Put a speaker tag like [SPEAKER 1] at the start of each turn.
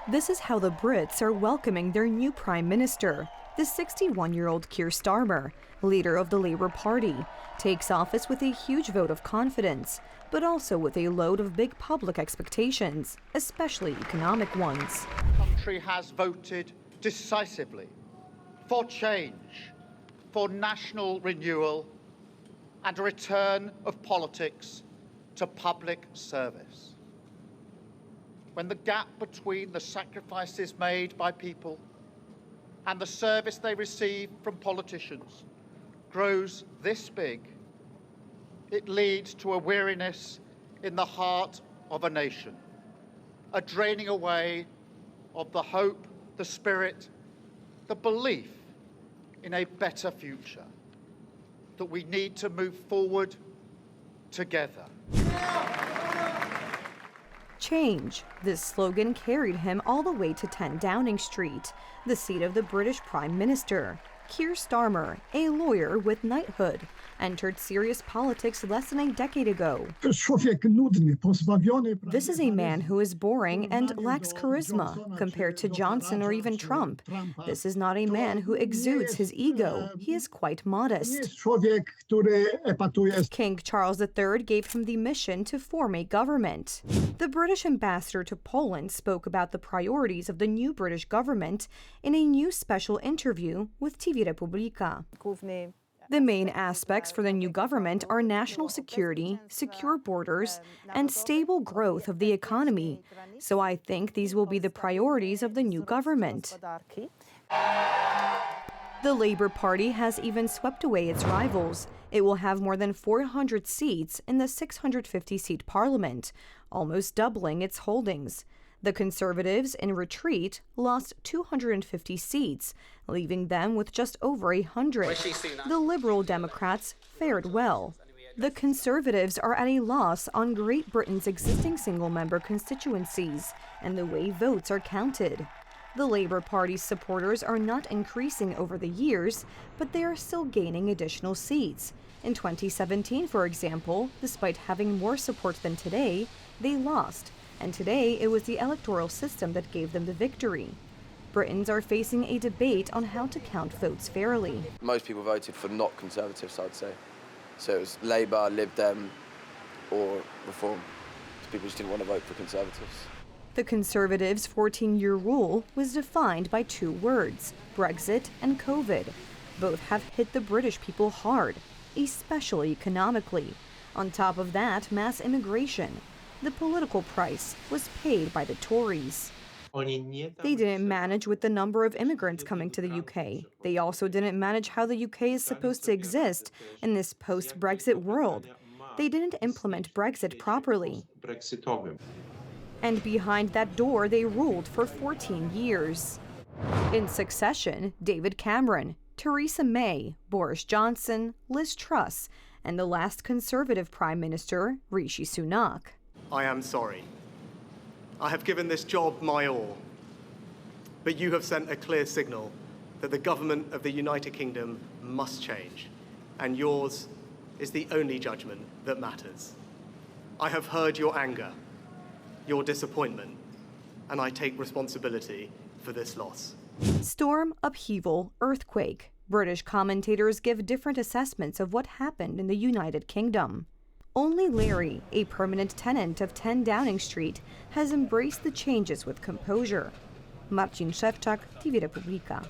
[SPEAKER 1] This is how the Brits are welcoming their new Prime Minister. The 61-year-old Keir Starmer, leader of the Labour Party, takes office with a huge vote of confidence, but also with a load of big public expectations, especially economic ones.
[SPEAKER 2] The country has voted decisively for change, for national renewal, and a return of politics to public service. When the gap between the sacrifices made by people and the service they receive from politicians grows this big, it leads to a weariness in the heart of a nation, a draining away of the hope, the spirit, the belief in a better future, that we need to move forward together.
[SPEAKER 1] Change. This slogan carried him all the way to 10 Downing Street, the seat of the British Prime Minister. Keir Starmer, a lawyer with knighthood, entered serious politics less than a decade ago. This is a man who is boring and lacks charisma compared to Johnson or even Trump. This is not a man who exudes his ego. He is quite modest. King Charles III gave him the mission to form a government. The British ambassador to Poland spoke about the priorities of the new British government in a new special interview with TV Republika. The main aspects for the new government are national security, secure borders, and stable growth of the economy. So I think these will be the priorities of the new government. The Labour Party has even swept away its rivals. It will have more than 400 seats in the 650-seat parliament, almost doubling its holdings. The Conservatives, in retreat, lost 250 seats, leaving them with just over 100. The Liberal Democrats fared well. The Conservatives are at a loss on Great Britain's existing single-member constituencies and the way votes are counted. The Labour Party's supporters are not increasing over the years, but they are still gaining additional seats. In 2017, for example, despite having more support than today, they lost. And today, it was the electoral system that gave them the victory. Britons are facing a debate on how to count votes fairly.
[SPEAKER 3] Most people voted for not Conservatives, I'd say. So it was Labour, Lib Dem, or Reform. So people just didn't want to vote for Conservatives.
[SPEAKER 1] The Conservatives' 14-year rule was defined by two words, Brexit and COVID. Both have hit the British people hard, especially economically. On top of that, mass immigration. The political price was paid by the Tories. They didn't manage with the number of immigrants coming to the UK. They also didn't manage how the UK is supposed to exist in this post-Brexit world. They didn't implement Brexit properly. And behind that door, they ruled for 14 years. In succession, David Cameron, Theresa May, Boris Johnson, Liz Truss, and the last Conservative Prime Minister, Rishi Sunak.
[SPEAKER 4] I am sorry. I have given this job my all, but you have sent a clear signal that the government of the United Kingdom must change, and yours is the only judgment that matters. I have heard your anger, your disappointment, and I take responsibility for this loss.
[SPEAKER 1] Storm, upheaval, earthquake. British commentators give different assessments of what happened in the United Kingdom. Only Larry, a permanent tenant of 10 Downing Street, has embraced the changes with composure. Marcin Szewczak, TV Republika.